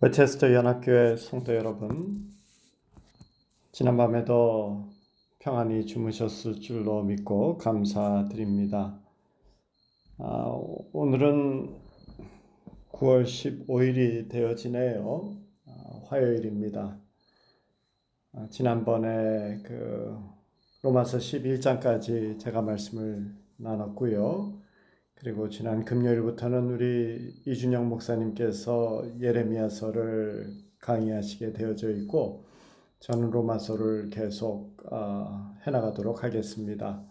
베체스터 연합교회 성도 여러분, 지난밤에도 평안히 주무셨을 줄로 믿고 감사드립니다. 오늘은 9월 15일이 되어지네요. 화요일입니다. 지난번에 로마서 11장까지 제가 말씀을 나눴고요. 그리고 지난 금요일부터는 우리 이준영 목사님께서 예레미야서를 강의하시게 되어져 있고, 저는 로마서를 계속 해나가도록 하겠습니다.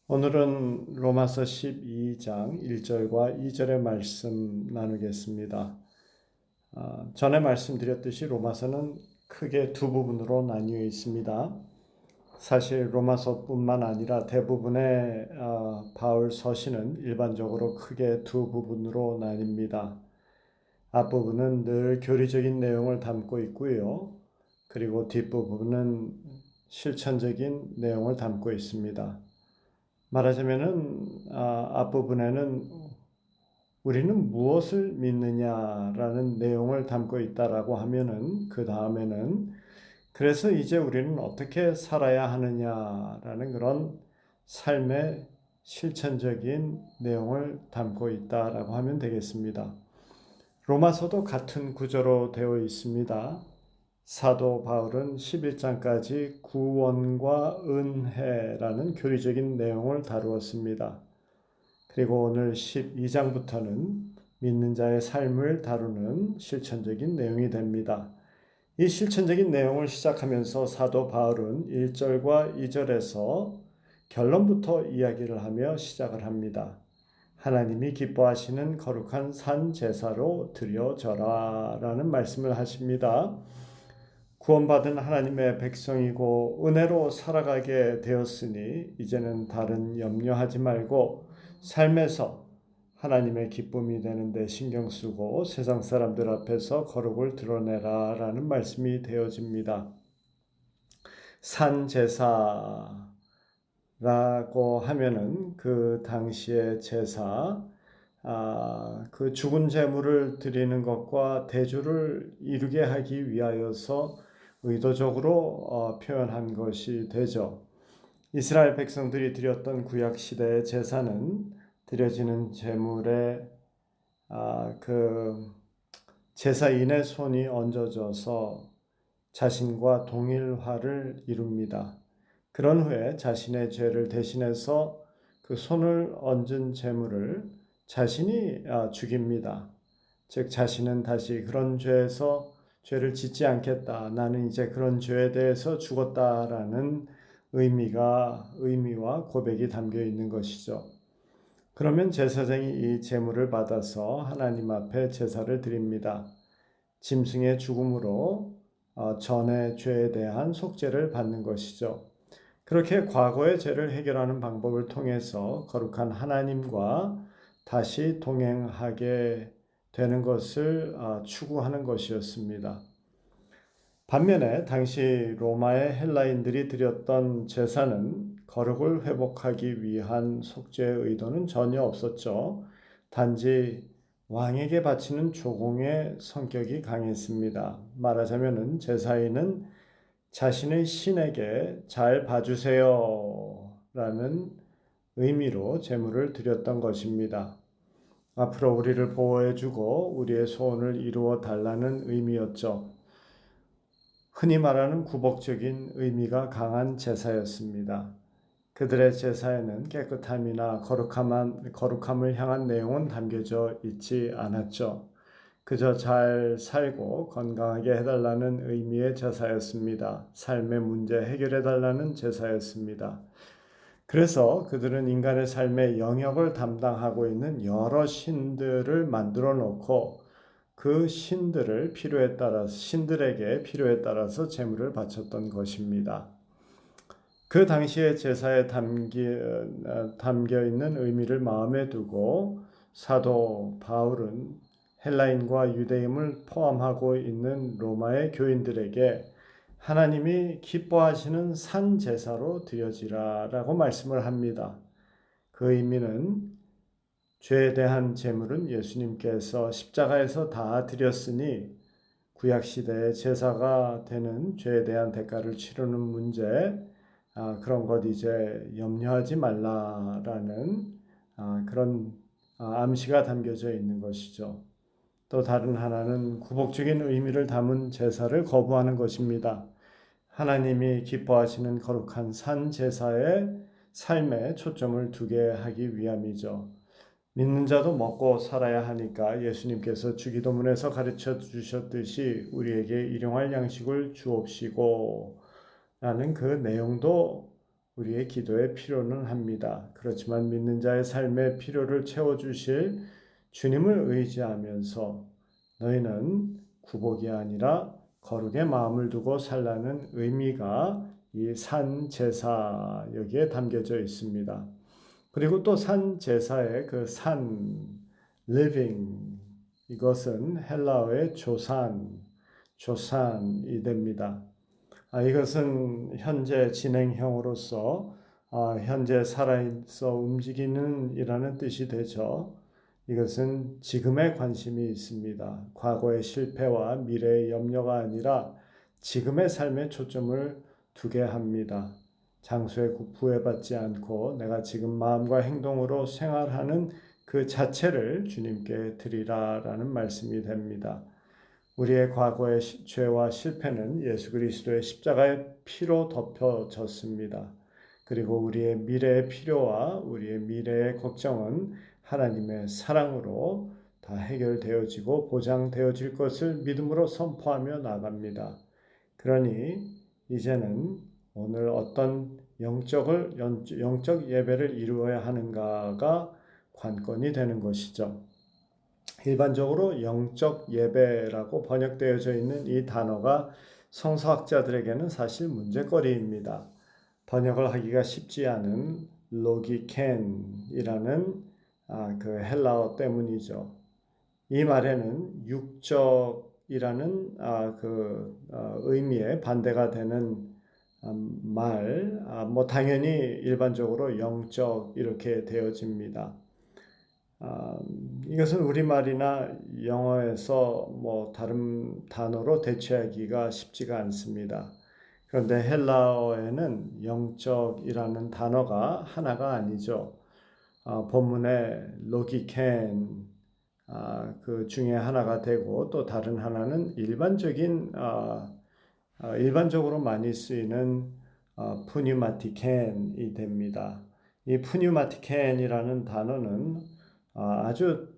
오늘은 로마서 12장 1절과 2절의 말씀 나누겠습니다. 전에 말씀드렸듯이 로마서는 크게 두 부분으로 나뉘어 있습니다. 사실 로마서뿐만 아니라 대부분의 바울 서신은 일반적으로 크게 두 부분으로 나뉩니다. 앞부분은 늘 교리적인 내용을 담고 있고요. 그리고 뒷부분은 실천적인 내용을 담고 있습니다. 말하자면은 앞부분에는 우리는 무엇을 믿느냐라는 내용을 담고 있다라고 하면은 그 다음에는 그래서 이제 우리는 어떻게 살아야 하느냐라는 그런 삶의 실천적인 내용을 담고 있다라고 하면 되겠습니다. 로마서도 같은 구조로 되어 있습니다. 사도 바울은 11장까지 구원과 은혜라는 교리적인 내용을 다루었습니다. 그리고 오늘 12장부터는 믿는 자의 삶을 다루는 실천적인 내용이 됩니다. 이 실천적인 내용을 시작하면서 사도 바울은 1절과 2절에서 결론부터 이야기를 하며 시작을 합니다. 하나님이 기뻐하시는 거룩한 산 제사로 드려져라 라는 말씀을 하십니다. 구원받은 하나님의 백성이고 은혜로 살아가게 되었으니 이제는 다른 염려하지 말고 삶에서 하나님의 기쁨이 되는데 신경 쓰고 세상 사람들 앞에서 거룩을 드러내라 라는 말씀이 되어집니다. 산제사라고 하면은 그 당시의 제사, 그 죽은 제물을 드리는 것과 대조를 이루게 하기 위하여서 의도적으로 표현한 것이 되죠. 이스라엘 백성들이 드렸던 구약 시대의 제사는 드려지는 제물에 그 제사인의 손이 얹어져서 자신과 동일화를 이룹니다. 그런 후에 자신의 죄를 대신해서 그 손을 얹은 제물을 자신이 죽입니다. 즉 자신은 다시 그런 죄에서 죄를 짓지 않겠다. 나는 이제 그런 죄에 대해서 죽었다라는 의미와 고백이 담겨 있는 것이죠. 그러면 제사장이 이 제물을 받아서 하나님 앞에 제사를 드립니다. 짐승의 죽음으로 전의 죄에 대한 속죄를 받는 것이죠. 그렇게 과거의 죄를 해결하는 방법을 통해서 거룩한 하나님과 다시 동행하게 되는 것을 추구하는 것이었습니다. 반면에 당시 로마의 헬라인들이 드렸던 제사는 거룩을 회복하기 위한 속죄의 의도는 전혀 없었죠. 단지 왕에게 바치는 조공의 성격이 강했습니다. 말하자면 제사인은 자신의 신에게 잘 봐주세요 라는 의미로 제물을 드렸던 것입니다. 앞으로 우리를 보호해주고 우리의 소원을 이루어 달라는 의미였죠. 흔히 말하는 구복적인 의미가 강한 제사였습니다. 그들의 제사에는 깨끗함이나 거룩함을 향한 내용은 담겨져 있지 않았죠. 그저 잘 살고 건강하게 해달라는 의미의 제사였습니다. 삶의 문제 해결해달라는 제사였습니다. 그래서 그들은 인간의 삶의 영역을 담당하고 있는 여러 신들을 만들어 놓고 그 신들에게 필요에 따라서 제물을 바쳤던 것입니다. 그 당시의 제사에 담겨 있는 의미를 마음에 두고 사도 바울은 헬라인과 유대인을 포함하고 있는 로마의 교인들에게 하나님이 기뻐하시는 산 제사로 드려지라라고 말씀을 합니다. 그 의미는 죄에 대한 제물은 예수님께서 십자가에서 다 드렸으니 구약 시대의 제사가 되는 죄에 대한 대가를 치르는 문제, 그런 것 이제 염려하지 말라라는 그런 암시가 담겨져 있는 것이죠. 또 다른 하나는 굴복적인 의미를 담은 제사를 거부하는 것입니다. 하나님이 기뻐하시는 거룩한 산 제사의 삶에 초점을 두게 하기 위함이죠. 믿는 자도 먹고 살아야 하니까 예수님께서 주기도문에서 가르쳐 주셨듯이 우리에게 일용할 양식을 주옵시고 라는 그 내용도 우리의 기도에 필요는 합니다. 그렇지만 믿는 자의 삶의 필요를 채워주실 주님을 의지하면서 너희는 구복이 아니라 거룩의 마음을 두고 살라는 의미가 이 산 제사 여기에 담겨져 있습니다. 그리고 또 산 제사의 그 산, living, 이것은 헬라어의 조산이 됩니다. 이것은 현재 진행형으로서 현재 살아있어 움직이는 이라는 뜻이 되죠. 이것은 지금에 관심이 있습니다. 과거의 실패와 미래의 염려가 아니라 지금의 삶에 초점을 두게 합니다. 장소에 구애받지 않고 내가 지금 마음과 행동으로 생활하는 그 자체를 주님께 드리라라는 말씀이 됩니다. 우리의 과거의 죄와 실패는 예수 그리스도의 십자가의 피로 덮여졌습니다. 그리고 우리의 미래의 필요와 우리의 미래의 걱정은 하나님의 사랑으로 다 해결되어지고 보장되어질 것을 믿음으로 선포하며 나갑니다. 그러니 이제는 오늘 어떤 영적 예배를 이루어야 하는가가 관건이 되는 것이죠. 일반적으로 영적 예배라고 번역되어져 있는 이 단어가 성서학자들에게는 사실 문제거리입니다. 번역을 하기가 쉽지 않은 로기켄이라는 그 헬라어 때문이죠. 이 말에는 육적이라는 의미에 반대가 되는 뭐 당연히 일반적으로 영적 이렇게 되어집니다. 이것은 우리말이나 영어에서 뭐 다른 단어로 대체하기가 쉽지가 않습니다. 그런데 헬라어에는 영적이라는 단어가 하나가 아니죠. 본문에 로기켄 그 중에 하나가 되고 또 다른 하나는 일반적으로 많이 쓰이는 푸뉴마티켄이 됩니다. 이 푸뉴마티켄이라는 단어는 아주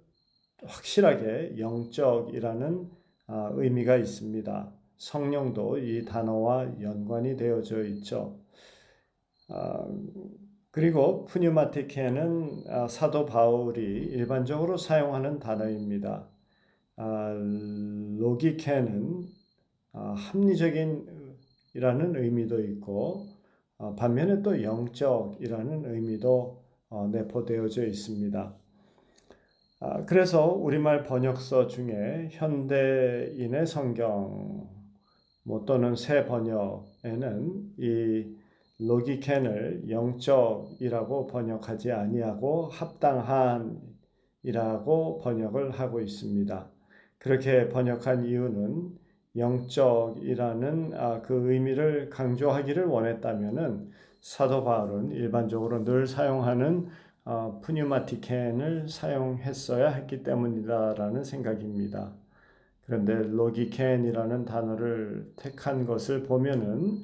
확실하게 영적이라는 의미가 있습니다. 성령도 이 단어와 연관이 되어져 있죠. 그리고 푸뉴마티케는 사도 바울이 일반적으로 사용하는 단어입니다. 로기케는 합리적인이라는 의미도 있고 반면에 또 영적이라는 의미도 내포되어져 있습니다. 그래서 우리말 번역서 중에 현대인의 성경 또는 새 번역에는 이 로기켄을 영적이라고 번역하지 아니하고 합당한이라고 번역을 하고 있습니다. 그렇게 번역한 이유는 영적이라는 그 의미를 강조하기를 원했다면은 사도 바울은 일반적으로 늘 사용하는 푸뉴마티켄을 사용했어야 했기 때문이다라는 생각입니다. 그런데 로기켄이라는 단어를 택한 것을 보면은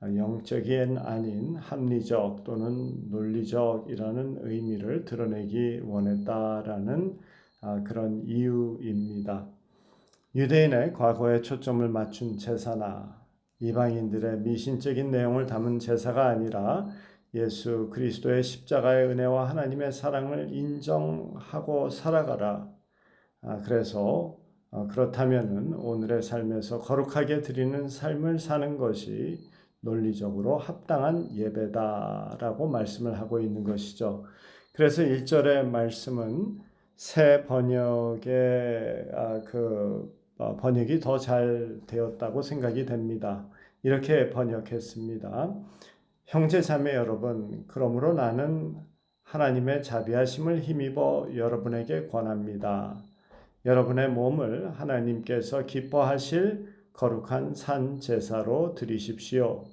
영적인 아닌 합리적 또는 논리적이라는 의미를 드러내기 원했다라는 그런 이유입니다. 유대인의 과거에 초점을 맞춘 제사나 이방인들의 미신적인 내용을 담은 제사가 아니라 예수 그리스도의 십자가의 은혜와 하나님의 사랑을 인정하고 살아가라. 그래서 그렇다면은 오늘의 삶에서 거룩하게 드리는 삶을 사는 것이 논리적으로 합당한 예배다라고 말씀을 하고 있는 것이죠. 그래서 1절의 말씀은 새 번역의 번역이 더 잘 되었다고 생각이 됩니다. 이렇게 번역했습니다. 형제 자매 여러분, 그러므로 나는 하나님의 자비하심을 힘입어 여러분에게 권합니다. 여러분의 몸을 하나님께서 기뻐하실 거룩한 산 제사로 드리십시오.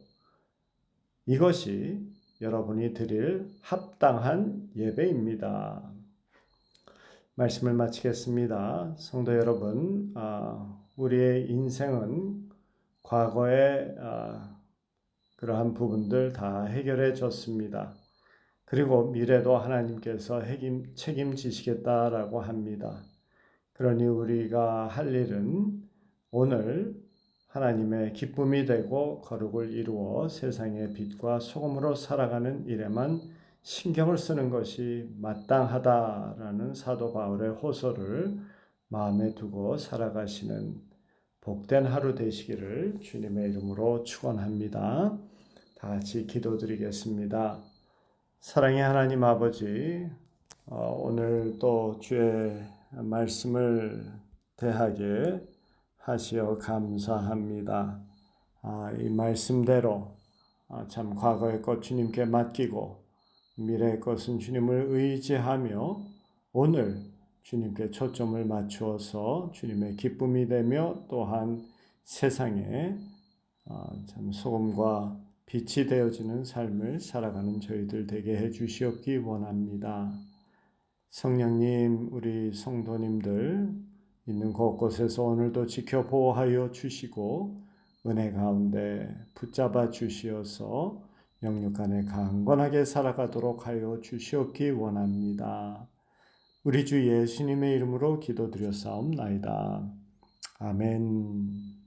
이것이 여러분이 드릴 합당한 예배입니다. 말씀을 마치겠습니다. 성도 여러분, 우리의 인생은 과거의 그러한 부분들 다 해결해 줬습니다. 그리고 미래도 하나님께서 책임지시겠다라고 합니다. 그러니 우리가 할 일은 오늘 하나님의 기쁨이 되고 거룩을 이루어 세상의 빛과 소금으로 살아가는 일에만 신경을 쓰는 것이 마땅하다라는 사도 바울의 호소를 마음에 두고 살아가시는 복된 하루 되시기를 주님의 이름으로 축원합니다. 다 같이 기도드리겠습니다. 사랑의 하나님 아버지, 오늘 또 주의 말씀을 대하게 하시어 감사합니다. 이 말씀대로 참 과거의 것 주님께 맡기고 미래의 것은 주님을 의지하며 오늘 주님께 초점을 맞추어서 주님의 기쁨이 되며 또한 세상에 참 소금과 빛이 되어지는 삶을 살아가는 저희들 되게 해주시옵기 원합니다. 성령님, 우리 성도님들 있는 곳곳에서 오늘도 지켜 보호하여 주시고 은혜 가운데 붙잡아 주시어서 영육 안에 강건하게 살아가도록 하여 주시옵기 원합니다. 우리 주 예수님의 이름으로 기도드렸사옵나이다. 아멘.